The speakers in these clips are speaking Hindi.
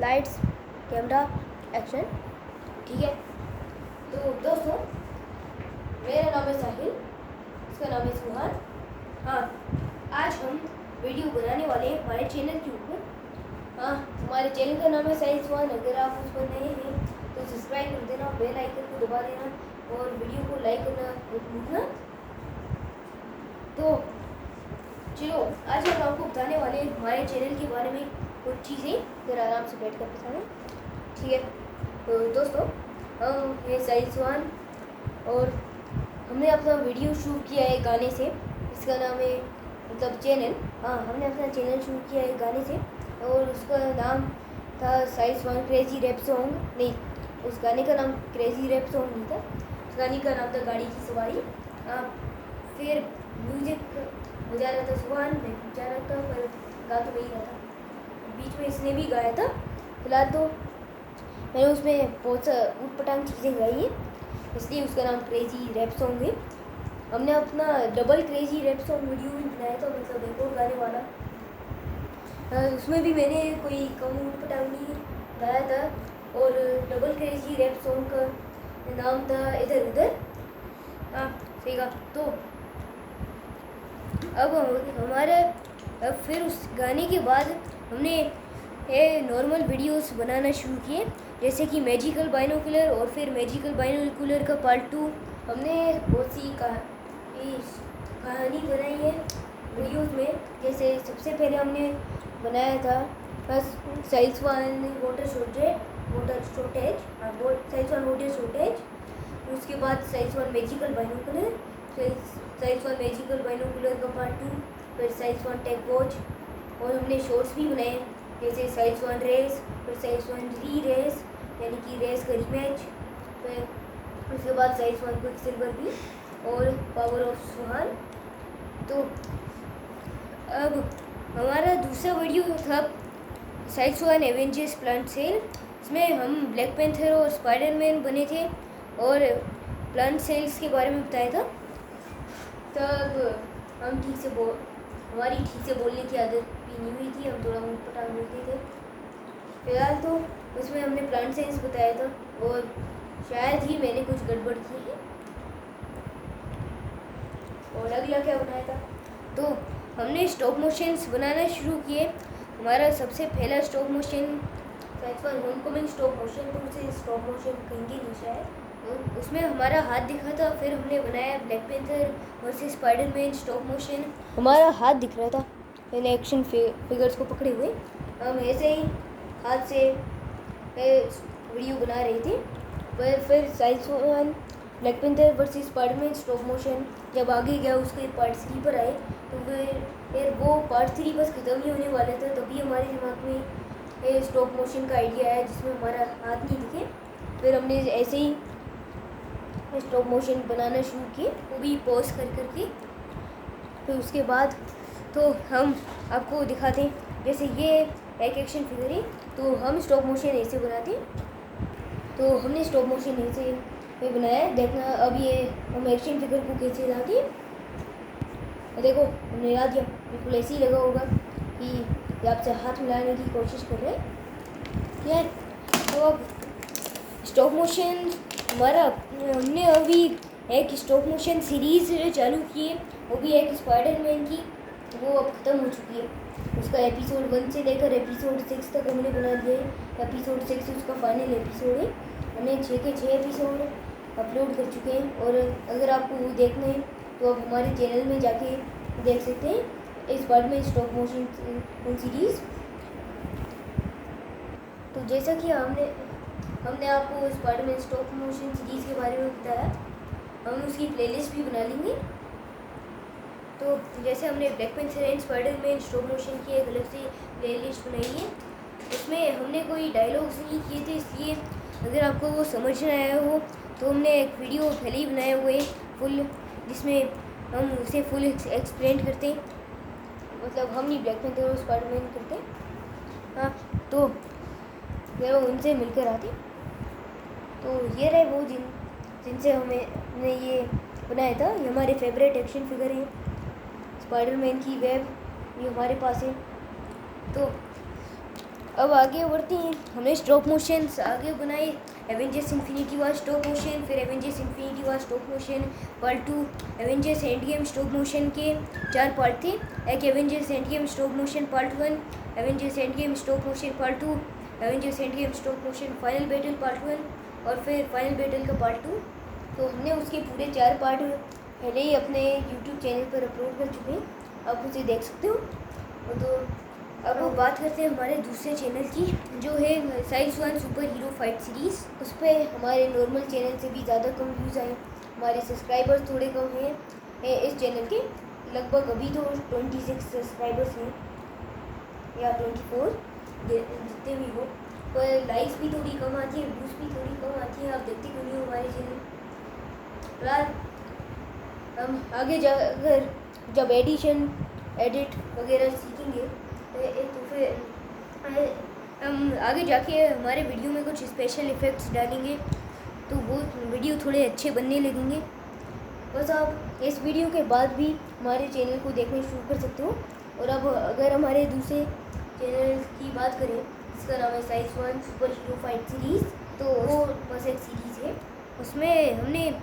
Lights camera action. ठीक है, तो दोस्तों मेरा नाम है साहिल, इसका नाम है सुहान। हाँ, आज हम वीडियो बनाने वाले हैं हमारे चैनल के ऊपर। हाँ, हमारे चैनल का नाम है साहिल सुहान। अगर आप उस पर नए हैं तो सब्सक्राइब कर देना, बेल आइकन को दबा देना और वीडियो को लाइक करना मत भूलना। तो चलो आज हम आपको बताने वाले हैं हमारे चैनल के बारे में कुछ चीज़ें, फिर आराम से बैठ कर बताएं। ठीक है, तो दोस्तों हम हैं साहिल सुहान और हमने अपना वीडियो शूट किया है गाने से। इसका नाम है मतलब चैनल, हाँ हमने अपना चैनल शूट किया है गाने से और उसका नाम था साहिल सुहान क्रेजी रैप सॉन्ग। नहीं, उस गाने का नाम क्रेजी रैप सॉन्ग नहीं था, उस गाने का नाम था गाड़ी की सवारी। फिर म्यूजिक बजा रहा था सुहान, मैं बजा रहा था पर गा तो वही रहा था, बीच में इसने भी गाया था। फिलहाल तो मैंने उसमें बहुत सा ऊटपटांग चीज़ें गाई हैं, इसलिए उसका नाम क्रेजी रैप सॉन्ग है। हमने अपना double crazy rap song video भी बनाया था, मतलब एक और गाने वाला। उसमें भी मैंने कोई कम ऊटपटांग नहीं गाया था और डबल क्रेजी रैप सॉन्ग का नाम था इधर उधर। हाँ सही कहा। तो अब फिर उस गाने के बाद हमने नॉर्मल वीडियोस बनाना शुरू किए, जैसे कि मैजिकल बाइनोकुलर और फिर मैजिकल बाइनोकुलर का पार्ट 2। हमने बहुत सी कहानी बनाई है वीडियोस में। जैसे सबसे पहले हमने बनाया था बस साहिल सुहान वाटर शॉर्टेज, साहिल सुहान वाटर शॉर्टेज। उसके बाद साहिल सुहान मैजिकल बाइनोकुलर, फिर साहिल सुहान मैजिकल बाइनोकुलर का पार्ट 2, फिर साहिल सुहान टेक वॉच। और हमने शॉर्ट्स भी बनाए जैसे साहिल सुहान रेस, फिर साहिल सुहान री रेस यानी कि रेस का रीमैच, फिर उसके बाद साहिल सुहान क्विक सिल्वर भी और पावर ऑफ सुहान। तो अब हमारा दूसरा वीडियो था साहिल सुहान एवेंजर्स प्लांट सेल। इसमें हम ब्लैक पैंथर और स्पाइडरमैन बने थे और प्लांट सेल्स के बारे में बताया था। तब हम हमारी ठीक से बोलने की आदत भी नहीं हुई थी, हम थोड़ा ऊटपटांग बोलते थे। फिलहाल तो उसमें हमने प्लांट साइंस बताया था और शायद ही मैंने कुछ गड़बड़ की है। और अगला क्या बनाया था, तो हमने स्टॉप मोशंस बनाना शुरू किए। हमारा सबसे पहला stop motion Homecoming stop motion, तो उसे स्टॉप मोशन कहेंगे नहीं शायद। उसमें हमारा हाथ दिखा था, फिर हमने बनाया black Panther versus Spiderman stop motion. हमारा हाथ दिख रहा था पहले एक्शन फिगर्स को पकड़े हुए, हम ऐसे ही हाथ से वीडियो बना रहे थे। पर फिर Sahil Suhan Black Panther versus Spiderman stop motion जब आगे गया, उसके पार्ट 3 पर आए, तो फिर वो पार्ट 3 बस ख़त्म ही होने वाला था, तभी हमारे दिमाग में स्टॉप मोशन का आइडिया आया जिसमें हमारा हाथ नहीं दिखे। फिर हमने ऐसे ही स्टॉप मोशन बनाना शुरू किए, वो भी पॉज कर करके। फिर उसके बाद तो हम आपको दिखाते हैं, जैसे ये एक एक्शन फिगर है, तो हम स्टॉप मोशन ऐसे बनाते हैं। तो हमने स्टॉप मोशन ऐसे में बनाया, देखना अब ये हम एक्शन फिगर को कैसे लाते हैं। देखो हमने ला दिया, बिल्कुल ऐसे ही लगा होगा कि आपसे हाथ मिलाने की कोशिश कर रहे हैं। ठीक है, तो अब स्टॉप मोशन हमारा हमने अभी एक स्टॉप मोशन सीरीज़ चालू की है, वो भी एक स्पाइडरमैन की, वो अब ख़त्म हो चुकी है। उसका एपिसोड 1 से लेकर एपिसोड 6 तक हमने बना दिया है। एपिसोड 6 उसका फाइनल एपिसोड है। हमने 6 के 6 एपिसोड अपलोड कर चुके हैं और अगर आपको वो देखना है तो आप हमारे चैनल में जाके देख सकते हैं स्पाइडरमैन स्टॉप मोशन सीरीज़। तो जैसा कि हमने आपको स्पाइडरमैन स्टॉप मोशन सीरीज़ के बारे में बताया, हम उसकी प्लेलिस्ट भी बना लेंगे। तो जैसे हमने black panther and Spiderman stop motion की एक अलग से प्लेलिस्ट बनाई है, उसमें हमने कोई डायलॉग्स नहीं किए थे, इसलिए अगर आपको वो समझ ना आया हो तो हमने एक वीडियो पहले ही बनाए हुए फुल, जिसमें हम उसे फुल एक्सप्लेन करते हैं। मतलब हम नहीं ब्लैक पैंथर और स्पाइडरमैन करते। हाँ, तो वो उनसे मिलकर आते। तो ये रहे वो जिनसे हमने ये बनाया था। ये हमारे फेवरेट एक्शन फिगर हैं, स्पाइडरमैन की वेब ये हमारे पास है। तो अब आगे बढ़ते हैं। हमने स्टॉप मोशंस आगे बनाए, Avengers Infinity War stop motion, फिर Avengers Infinity War stop motion part 2, Avengers Endgame stop motion के 4 पार्ट थे। एक Avengers Endgame stop motion part 1, Avengers Endgame stop motion part 2, Avengers Endgame stop motion final battle part 1 और फिर फाइनल बैटल का पार्ट 2। तो हमने उसके पूरे 4 पार्ट पहले ही अपने यूट्यूब चैनल पर अपलोड कर चुके हैं, आप उसे देख सकते हो। तो अब बात करते हैं हमारे दूसरे चैनल की, जो है science one super hero fight series. उस पर हमारे नॉर्मल चैनल से भी ज़्यादा कम व्यूज़ आए, हमारे सब्सक्राइबर्स थोड़े कम हैं इस चैनल के, लगभग अभी तो 26 सब्सक्राइबर्स हैं या 24 जितने भी हो, पर लाइक्स भी थोड़ी कम आती है, व्यूज़ भी थोड़ी कम आती है। आप देखते क्यों नहीं हो हमारे चैनल। फिलहाल हम आगे जाकर जब एडिट वगैरह सीखेंगे तो फिर हम आगे जाके हमारे वीडियो में कुछ स्पेशल इफ़ेक्ट्स डालेंगे, तो वो वीडियो थोड़े अच्छे बनने लगेंगे। बस आप इस वीडियो के बाद भी हमारे चैनल को देखना शुरू कर सकते हो। और अब अगर हमारे दूसरे चैनल की बात करें, इसका नाम है science one super hero fight series, तो वो बस एक सीरीज़ है। उसमें हमने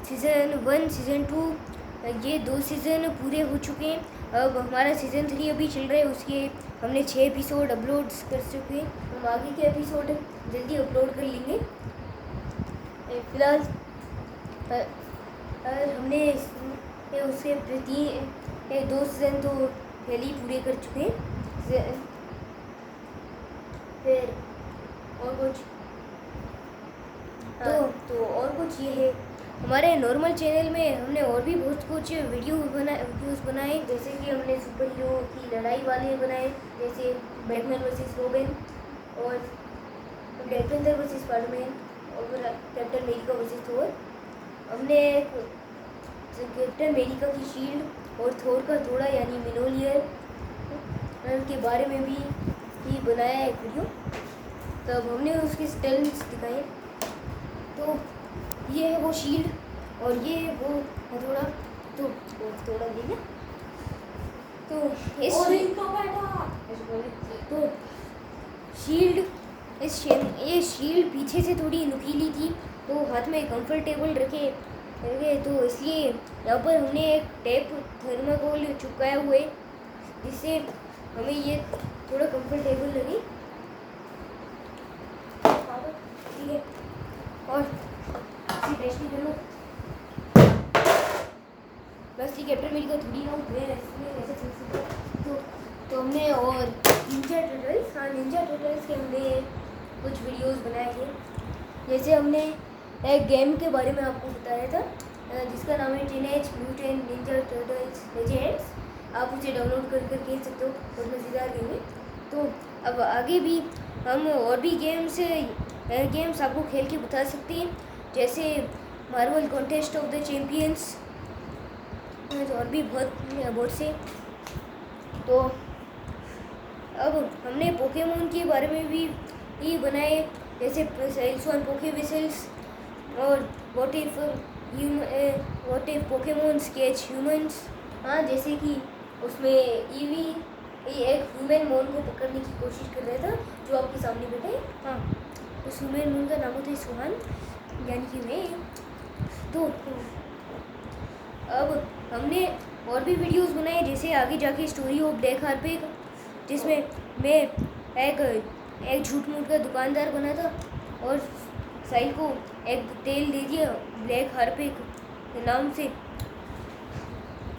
सीज़न 1 सीज़न 2 ये 2 सीज़न पूरे हो चुके हैं। अब हमारा सीज़न 3 अभी चल रहा है, उसके हमने 6 एपिसोड अपलोड कर चुके हैं। हम आगे के एपिसोड जल्दी अपलोड कर लेंगे। फिलहाल हमने उसके प्रति 2 सीज़न तो पहले ही पूरे कर चुके हैं। फिर और कुछ तो और कुछ ये है, हमारे नॉर्मल चैनल में हमने और भी बहुत कुछ वीडियोस बनाए, जैसे कि हमने सुपर हीरो की लड़ाई वाले बनाए, जैसे बैटमैन वर्सेस रॉबिन और ब्लैक पैंथर वर्सेस स्पाइडरमैन और कैप्टन अमेरिका वर्सेस थोर। हमने कैप्टन अमेरिका की शील्ड और थोर का थोड़ा यानी मिनोलियर के बारे में भी बनाया एक वीडियो, तब हमने उसके स्टैंड्स दिखाए। तो ये है वो शील्ड और ये वो हथौड़ा, तो थोड़ा ले लिया। तो ये शील्ड पीछे से थोड़ी नुकीली थी, तो हाथ में कंफर्टेबल रखे, तो इसलिए यहाँ पर हमने एक टेप थर्माकोल चिपकाया हुआ है, जिससे हमें ये थोड़ा कंफर्टेबल लगे। ठीक है, और टेस्टी कर लो बस। ठीक है, कैप्टन अमेरिका थोड़ी ना मैं ऐसे चल सकता। तो हमने और निंजा टर्टल्स के हमने कुछ वीडियोस बनाए थे, जैसे हमने एक गेम के बारे में आपको बताया था जिसका नाम है teenage mutant Ninja turtles legends. आप उसे डाउनलोड कर खेल सकते हो, बहुत मज़ेदार गेम है। तो अब आगे भी हम और भी गेम्स आपको खेल के बता सकते हैं, जैसे Marvel contest of the champions और भी बहुत से। तो अब हमने पोकेमोन के बारे में भी बनाए, जैसे सेल्स वन पोके विसल्स और what if Pokemon catch humans. हाँ, जैसे कि उसमें ईवी एक ह्यूमन मोन को पकड़ने की कोशिश कर रहा था, जो आपके सामने बैठे। हाँ, उस ह्यूमन मोन का नाम होता है सुहान, यानी कि मैं। तो अब हमने और भी वीडियोस बनाए, जैसे आगे जाके स्टोरी ऑफ ब्लैक हार्पिक, जिसमें मैं एक झूठ मूठ का दुकानदार बना था और साहिल को एक तेल दे दिया ब्लैक हार्पिक के नाम से।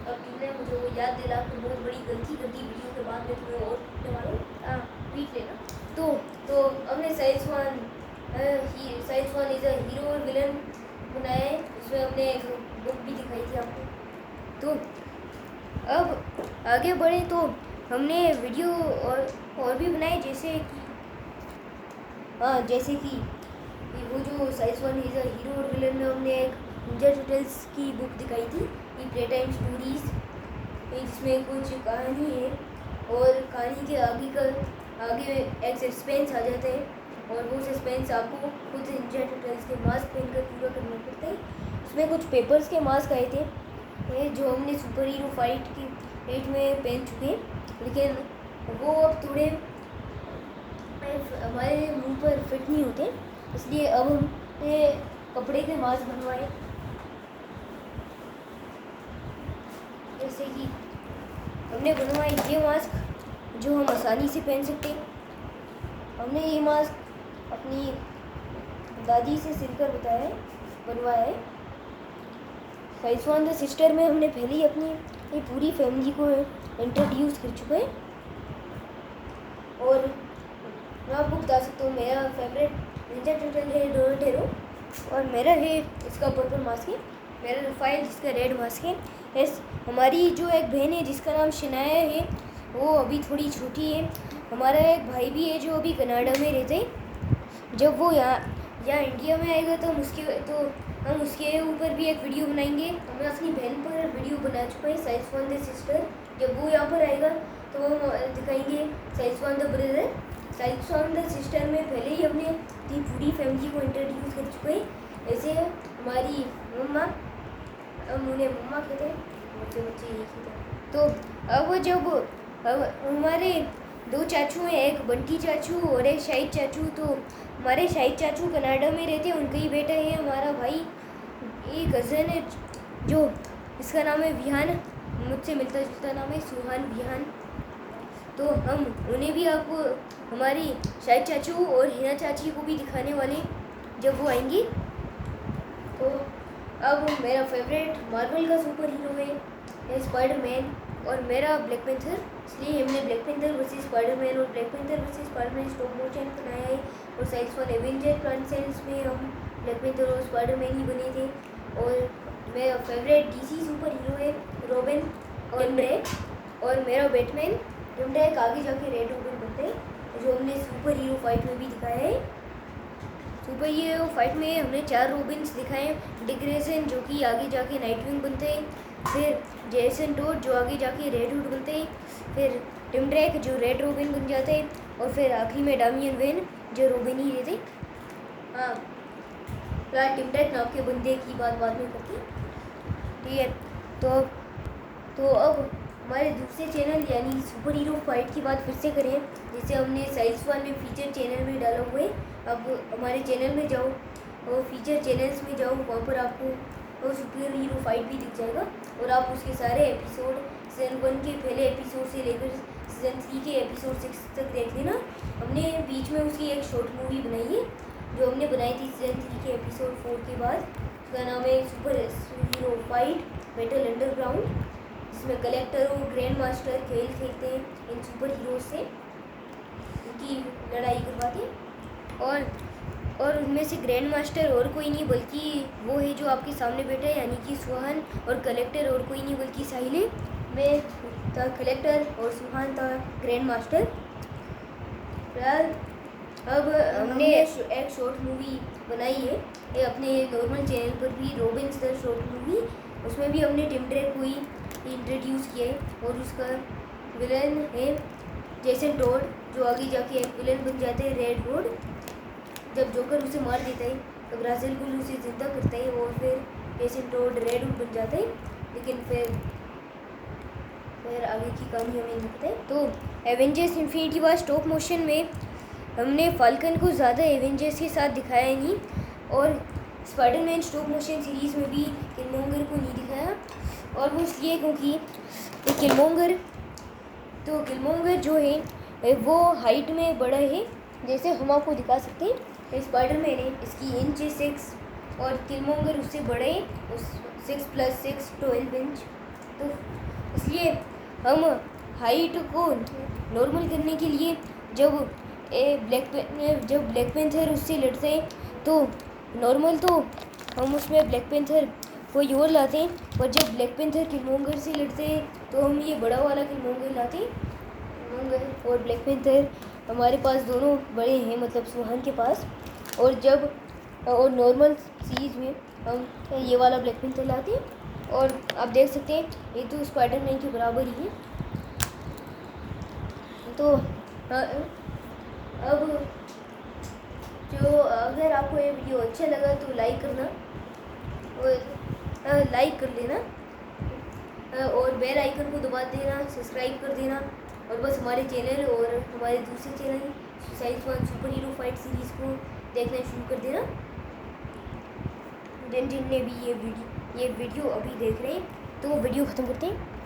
अब तुमने मुझे वो याद दिला कर बहुत बड़ी गलती कर दी। वीडियो के बाद में तुम्हें और पीटने वाला हूँ, पीट लेना। तो हमने science one is a hero और विलन बनाया है, इसमें हमने एक बुक भी दिखाई थी आपको। तो अब आगे बढ़े, तो हमने वीडियो और भी बनाए, जैसे कि वो जो science one is a hero और विलन में हमने एक निंजा टर्टल्स की बुक दिखाई थी, ये प्ले टाइम स्टोरीज, जिसमें कुछ कहानी है और कहानी के आगे एक सस्पेंस आ जाता है, और वो सस्पेंस आपको खुद निंजा टर्टल्स के मास्क पहनकर पूरा करना पड़ता है। उसमें कुछ पेपर्स के मास्क आए थे जो हमने सुपर हीरो फाइट में पहन चुके हैं, लेकिन वो अब हमारे मुंह पर फिट नहीं होते, इसलिए अब हमने कपड़े के मास्क बनवाए। जैसे कि हमने बनवाए ये मास्क जो हम आसानी से पहन सकते हैं। हमने ये मास्क अपनी दादी से सिलकर बनवाया है। साइज वन द सिस्टर में हमने पहले ही अपनी ये पूरी फैमिली को इंट्रोड्यूस कर चुके हैं। और मैं आपको बता सकता हूँ मेरा फेवरेट निंजा टर्टल है डोनाटेरो, और मेरा है इसका पर्पल मास्क है। मेरा रफाइल जिसका रेड मास्क है। हमारी जो एक बहन है जिसका नाम शनाया है, वो अभी थोड़ी छोटी है। हमारा एक भाई भी है जो अभी कनाडा में रहते हैं। जब वो यहाँ इंडिया में आएगा तो हम उसके ऊपर भी एक वीडियो बनाएंगे। हमने अपनी बहन पर वीडियो बना चुका है, साइज वन द सिस्टर। जब वो यहाँ पर आएगा तो हम दिखाएंगे size one the brother. Size one the sister में पहले ही हमने अपनी पूरी फैमिली को इंट्रोड्यूस कर चुके हैं। ऐसे हमारी मम्मा, हम उन्हें मम्मा कहते हैं, बच्चे यही कहते हैं। तो अब हमारे दो चाचू हैं, एक बंटी चाचू और एक शाहिद चाचू। तो हमारे शाहिद चाचू कनाडा में रहते हैं, उनका ही बेटा है हमारा भाई। एक कज़न है जो इसका नाम है विहान, मुझसे मिलता जुलता नाम है सुहान विहान। तो हम उन्हें भी आपको हमारी शाहिद चाचू और हिना चाची को भी दिखाने वाले जब वो आएंगी। तो अब मेरा फेवरेट मार्वल का सुपर हीरो है स्पाइडरमैन, और मेरा ब्लैक पैंथर। इसलिए हमने ब्लैक पैंथर वर्सेस स्पाइडरमैन और black Panther versus Spiderman stop motion बनाया है। और साइज वन एवेंजर प्लांसेंस में हम ब्लैक पैंथर और स्पाइडरमैन ही बने थे। और मेरा फेवरेट डीसी सुपर हीरो है रॉबिन और ब्रैक, और मेरा बैटमैन टिम ड्रेक आगे जाके रेड रॉबिन बनते हैं, जो हमने सुपर हीरो फाइट में भी दिखाया है। सुपर हीरो फाइट में हमने 4 रॉबिन्स दिखाए। डिक ग्रेसन जो कि आगे जाके नाइटविंग बनते हैं, फिर जेसन टोड जो आगे जाके रेड हुड बनते हैं, फिर टिम ड्रेक जो रेड रॉबिन बन जाते हैं, और फिर आखिरी में डामियन वेन जो रॉबिन ही रहते। हाँ, फिलहाल टिम ड्रेक नाम के बंदे की बात बाद में करती है, ठीक है। तो अब हमारे दूसरे चैनल यानी सुपर हीरो फाइट की बात फिर से करें, जैसे हमने साइज वन में फीचर चैनल में डाला हुआ है। अब हमारे चैनल में जाओ और फीचर चैनल्स में जाओ, वहाँ पर आपको सुपर हीरो फाइट भी दिख जाएगा, और आप उसके सारे एपिसोड सीजन 1 के पहले एपिसोड से लेकर सीजन 3 के एपिसोड 6 तक देख लेना। हमने बीच में उसकी एक शॉर्ट मूवी बनाई है जो हमने बनाई थी सीजन 3 के एपिसोड 4 के बाद। उसका नाम है super hero fight battle underground, जिसमें कलेक्टर और ग्रैंड मास्टर खेल खेलते हैं इन सुपर हीरो से, उनकी लड़ाई करवाते हैं। और उनमें से ग्रैंड मास्टर और कोई नहीं बल्कि वो है जो आपके सामने बैठा है, यानी कि सुहान, और कलेक्टर और कोई नहीं बल्कि साहिल है। मैं था कलेक्टर और सुहान था ग्रैंड मास्टर। फिलहाल अब हमने एक शॉर्ट मूवी बनाई है ये अपने नॉर्मल चैनल पर भी, रॉबिन्स द शॉर्ट मूवी। उसमें भी हमने टिम ड्रेक को ही इंट्रोड्यूस किया है, और उसका विलन है जेसन टोड जो आगे जाके एक विलन बन जाते हैं रेड हुड। जब जोकर उसे मार देता है तब राज़ेल गुल उसे ज़िंदा करता है, और फिर जेसन टोड रेड हुड बन जाता है। लेकिन फिर आगे की कहानी हमें नहीं पता है। तो Avengers Infinity War stop motion में हमने फाल्कन को ज़्यादा एवेंजर्स के साथ दिखाया नहीं, और स्पाइडरमैन स्टॉप मोशन सीरीज़ में भी किलमोंगर को नहीं दिखाया, और वो इसलिए क्योंकि किलमोंगर जो है वो हाइट में बड़ा है। जैसे हम आपको दिखा सकते हैं स्पाइडरमैन है, इसकी इंच 6 और किलमोंगर उससे बड़े है, 6 + 6 12 इंच। तो इसलिए हम हाइट को नॉर्मल करने के लिए जब ब्लैक पैंथर उससे लड़ते हैं तो नॉर्मल, तो हम उसमें ब्लैक पैंथर कोई और लाते हैं, और जब ब्लैक पैंथर किलमोंगर से लड़ते हैं तो हम ये बड़ा वाला किलमोंगर लाते हैं। किलमोंगर और ब्लैक पैंथर हमारे पास दोनों बड़े हैं, मतलब सुहान के पास। और नॉर्मल सीरीज़ में हम ये वाला ब्लैक पैंथर लाते हैं, और आप देख सकते हैं ये तो स्पाइडरमैन के बराबर ही है। तो अब जो अगर आपको ये वीडियो अच्छा लगा तो लाइक करना, और लाइक कर देना, और बेल आइकन को दबा देना, सब्सक्राइब कर देना, और बस हमारे चैनल और हमारे दूसरे channel science one super hero fight series को देखना शुरू कर देना। जिन जिनने भी ये वीडियो अभी देख रहे हैं तो वो वीडियो ख़त्म करते हैं।